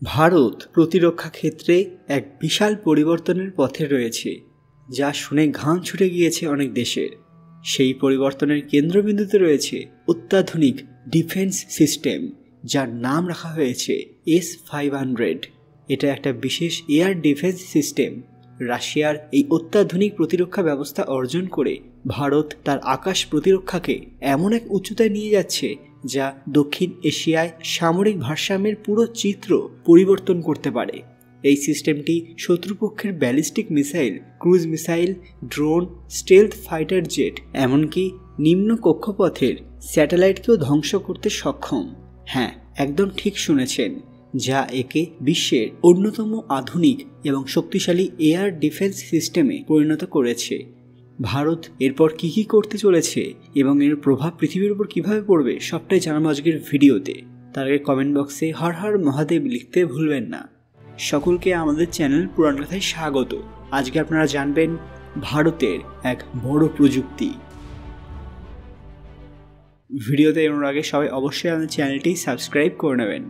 ভারত প্রতিরক্ষা ক্ষেত্রে এক বিশাল পরিবর্তনের পথে রয়েছে, যা শুনে ঘাম ছুটে গিয়েছে অনেক দেশের। সেই পরিবর্তনের কেন্দ্রবিন্দুতে রয়েছে অত্যাধুনিক ডিফেন্স সিস্টেম, যার নাম রাখা হয়েছে S-500। এটা একটা বিশেষ এয়ার ডিফেন্স সিস্টেম। রাশিয়ার এই অত্যাধুনিক প্রতিরক্ষা ব্যবস্থা অর্জন করে ভারত তার আকাশ প্রতিরক্ষাকে এমন এক উচ্চতায় নিয়ে যাচ্ছে, যা দক্ষিণ এশিয়ায় সামরিক ভারসাম্যের পুরো চিত্র পরিবর্তন করতে পারে। এই সিস্টেমটি শত্রুপক্ষের ballistic missile, cruise missile, drone, stealth fighter jet, এমনকি নিম্ন কক্ষপথের স্যাটেলাইটকেও ধ্বংস করতে সক্ষম। হ্যাঁ, একদম ঠিক শুনেছেন, যা একে বিশ্বের অন্যতম আধুনিক এবং শক্তিশালী এয়ার ডিফেন্স সিস্টেমে পরিণত করেছে। ভারত এরপর কী কী করতে চলেছে এবং এর প্রভাব পৃথিবীর উপর কীভাবে পড়বে, সবটাই জানাবো আজকের ভিডিওতে। তার আগে কমেন্ট বক্সে হর হর মহাদেব লিখতে ভুলবেন না। সকলকে আমাদের চ্যানেল পুরাণ কথায় স্বাগত। আজকে আপনারা জানবেন ভারতের এক বড় প্রযুক্তি। ভিডিওতে এর আগে সবাই অবশ্যই আমাদের চ্যানেলটি সাবস্ক্রাইব করে নেবেন।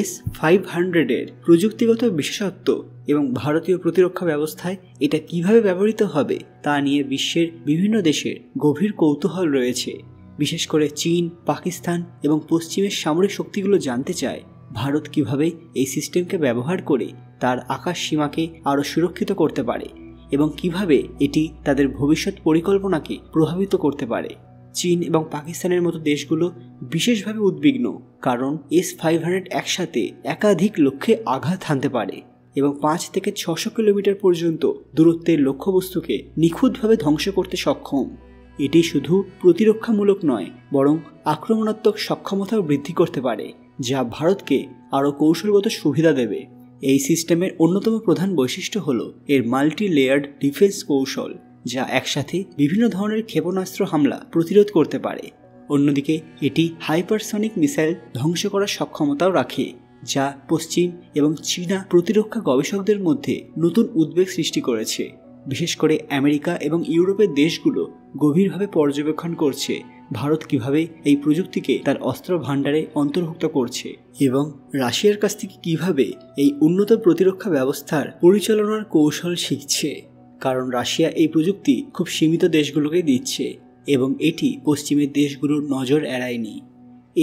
S-500-এর প্রযুক্তিগত বিশেষত্ব এবং ভারতীয় প্রতিরক্ষা ব্যবস্থায় এটা কিভাবে ব্যবহৃত হবে তা নিয়ে বিশ্বের বিভিন্ন দেশের গভীর কৌতূহল রয়েছে। বিশেষ করে চীন, পাকিস্তান এবং পশ্চিমের সামরিক শক্তিগুলো জানতে চায় ভারত কিভাবে এই সিস্টেমকে ব্যবহার করে তার আকাশ সীমাকে আরও সুরক্ষিত করতে পারে এবং কিভাবে এটি তাদের ভবিষ্যৎ পরিকল্পনাকে প্রভাবিত করতে পারে। চীন এবং পাকিস্তানের মতো দেশগুলো বিশেষভাবে উদ্বিগ্ন, কারণ S-500 একসাথে একাধিক লক্ষ্যে আঘাত হানতে পারে এবং 5 থেকে 600 কিলোমিটার পর্যন্ত দূরত্বের লক্ষ্যবস্তুকে নিখুঁতভাবে ধ্বংস করতে সক্ষম। এটি শুধু প্রতিরক্ষামূলক নয়, বরং আক্রমণাত্মক সক্ষমতাও বৃদ্ধি করতে পারে, যা ভারতকে আরও কৌশলগত সুবিধা দেবে। এই সিস্টেমের অন্যতম প্রধান বৈশিষ্ট্য হল এর মাল্টি লেয়ার্ড ডিফেন্স কৌশল, যা একসাথে বিভিন্ন ধরনের ক্ষেপণাস্ত্র হামলা প্রতিরোধ করতে পারে। অন্যদিকে এটি হাইপারসনিক মিসাইল ধ্বংস করার সক্ষমতাও রাখে, যা পশ্চিম এবং চীনা প্রতিরক্ষা গবেষকদের মধ্যে নতুন উদ্বেগ সৃষ্টি করেছে। বিশেষ করে আমেরিকা এবং ইউরোপের দেশগুলো গভীরভাবে পর্যবেক্ষণ করছে ভারত কিভাবে এই প্রযুক্তিকে তার অস্ত্র ভাণ্ডারে অন্তর্ভুক্ত করছে এবং রাশিয়ার কাছ থেকে কিভাবে এই উন্নত প্রতিরক্ষা ব্যবস্থার পরিচালনার কৌশল শিখছে। কারণ রাশিয়া এই প্রযুক্তি খুব সীমিত দেশগুলোকে দিচ্ছে এবং এটি পশ্চিমের দেশগুলোর নজর এড়ায়নি।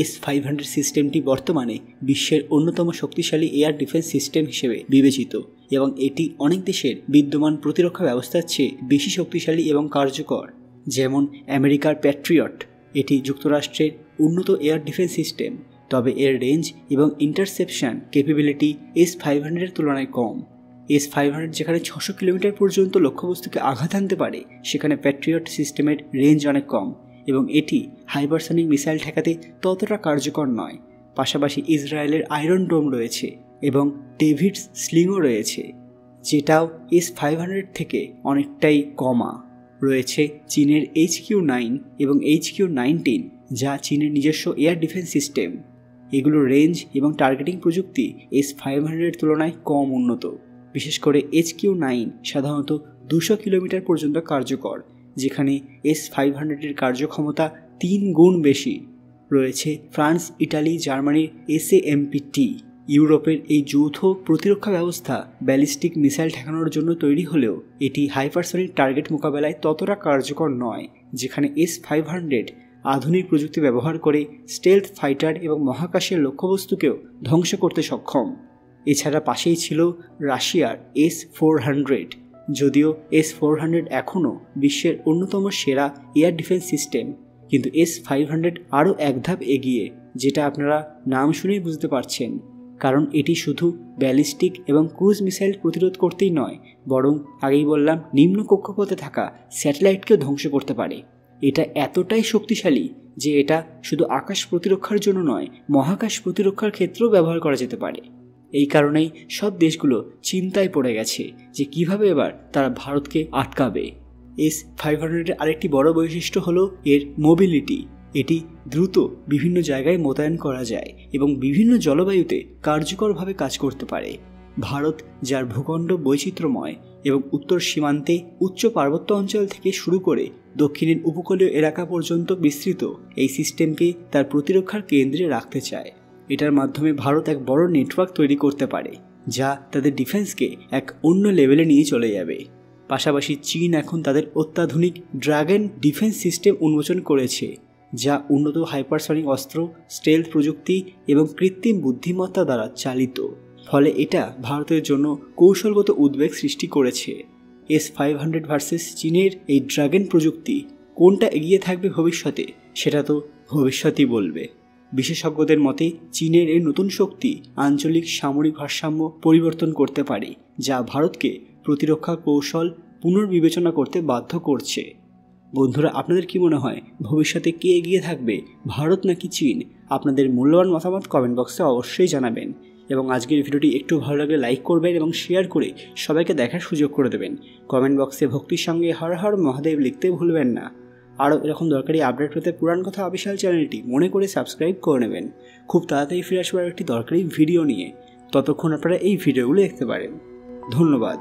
S-500 সিস্টেমটি বর্তমানে বিশ্বের অন্যতম শক্তিশালী এয়ার ডিফেন্স সিস্টেম হিসেবে বিবেচিত এবং এটি অনেক দেশের বিদ্যমান প্রতিরক্ষা ব্যবস্থার চেয়ে বেশি শক্তিশালী এবং কার্যকর। যেমন আমেরিকার প্যাট্রিয়ট, এটি যুক্তরাষ্ট্রের উন্নত এয়ার ডিফেন্স সিস্টেম, তবে এর রেঞ্জ এবং ইন্টারসেপশন ক্যাপাবিলিটি S-500-এর তুলনায় কম। S-500 যেখানে 600 কিলোমিটার পর্যন্ত লক্ষ্যবস্তুকে আঘাত হানতে পারে, সেখানে প্যাট্রিয়ট সিস্টেমের রেঞ্জ অনেক কম এবং এটি হাইপারসনিক মিসাইল ঠেকাতে ততটা কার্যকর নয়। পাশাপাশি ইসরায়েলের আয়রন ডোম রয়েছে এবং ডেভিডস স্লিংও রয়েছে, যেটাও S-500 থেকে অনেকটাই কমা। রয়েছে চীনের HQ-9 এবং HQ-19, যা চীনের নিজস্ব এয়ার ডিফেন্স সিস্টেম। এগুলোর রেঞ্জ এবং টার্গেটিং প্রযুক্তি S-500-এর তুলনায় কম উন্নত। বিশেষ করে HQ-9 সাধারণত 200 কিলোমিটার পর্যন্ত কার্যকর, যেখানে S-500-এর কার্যক্ষমতা 3 গুণ বেশি। রয়েছে ফ্রান্স, ইটালি, জার্মানির SAMPT। ইউরোপের এই যৌথ প্রতিরক্ষা ব্যবস্থা ব্যালিস্টিক মিসাইল ঠেকানোর জন্য তৈরি হলেও এটি হাইপারসনিক টার্গেট মোকাবেলায় ততটা কার্যকর নয়, যেখানে S-500 আধুনিক প্রযুক্তি ব্যবহার করে স্টেলথ ফাইটার এবং মহাকাশের লক্ষ্যবস্তুকেও ধ্বংস করতে সক্ষম। এছাড়া পাশেই ছিল রাশিয়ার S-400। যদিও S-400 এখনও বিশ্বের অন্যতম সেরা এয়ার ডিফেন্স সিস্টেম, কিন্তু S-500 আরও এক ধাপ এগিয়ে, যেটা আপনারা নাম শুনেই বুঝতে পারছেন। কারণ এটি শুধু ব্যালিস্টিক এবং ক্রুজ মিসাইল প্রতিরোধ করতেই নয়, বরং আগেই বললাম নিম্ন কক্ষপথে থাকা স্যাটেলাইটকেও ধ্বংস করতে পারে। এটা এতটাই শক্তিশালী যে এটা শুধু আকাশ প্রতিরক্ষার জন্য নয়, মহাকাশ প্রতিরক্ষার ক্ষেত্রেও ব্যবহার করা যেতে পারে। এই কারণেই সব দেশগুলো চিন্তায় পড়ে গেছে যে কিভাবে এবার তারা ভারতকে আটকাবে। S-500-এর আরেকটি বড় বৈশিষ্ট্য হলো এর মোবিলিটি। এটি দ্রুত বিভিন্ন জায়গায় মোতায়েন করা যায় এবং বিভিন্ন জলবায়ুতে কার্যকরভাবে কাজ করতে পারে। ভারত, যার ভূখণ্ড বৈচিত্র্যময় এবং উত্তর সীমান্তে উচ্চ পার্বত্য অঞ্চল থেকে শুরু করে দক্ষিণের উপকূলীয় এলাকা পর্যন্ত বিস্তৃত, এই সিস্টেমকে তার প্রতিরক্ষার কেন্দ্রে রাখতে চায়। এটার মাধ্যমে ভারত এক বড় নেটওয়ার্ক তৈরি করতে পারে, যা তাদের ডিফেন্সকে এক অন্য লেভেলে নিয়ে চলে যাবে। পাশাপাশি চীন এখন তাদের অত্যাধুনিক ড্রাগন ডিফেন্স সিস্টেম উন্মোচন করেছে, যা উন্নত হাইপারসনিক অস্ত্র, স্টেলথ প্রযুক্তি এবং কৃত্রিম বুদ্ধিমত্তা দ্বারা চালিত। ফলে এটা ভারতের জন্য কৌশলগত উদ্বেগ সৃষ্টি করেছে। S-500 ভার্সেস চীনের এই ড্রাগন প্রযুক্তি কোনটা এগিয়ে থাকবে ভবিষ্যতে, সেটা তো ভবিষ্যতই বলবে। বিশেষজ্ঞদের মতে চীনের এই নতুন শক্তি আঞ্চলিক সামরিক ভারসাম্য পরিবর্তন করতে পারে, যা ভারতকে প্রতিরক্ষা কৌশল পুনর্বিবেচনা করতে বাধ্য করছে। বন্ধুরা, আপনাদের কি মনে হয় ভবিষ্যতে কে এগিয়ে থাকবে, ভারত নাকি চীন? আপনাদের মূল্যবান মতামত কমেন্ট বক্সে অবশ্যই জানাবেন। এবং আজকের ভিডিওটি একটু ভালো লাগলে লাইক করবেন এবং শেয়ার করে সবাইকে দেখার সুযোগ করে দেবেন। কমেন্ট বক্সে ভক্তির সঙ্গে হর হর মহাদেব লিখতে ভুলবেন না। আরও এরকম দরকারি আপডেট পেতে পুরাণ কথা অফিসিয়াল চ্যানেলটি মনে করে সাবস্ক্রাইব করে নেবেন। খুব তাড়াতাড়ি ফিরে আসবার একটি দরকারি ভিডিও নিয়ে। ততক্ষণ আপনারা এই ভিডিওগুলো দেখতে পারেন। ধন্যবাদ।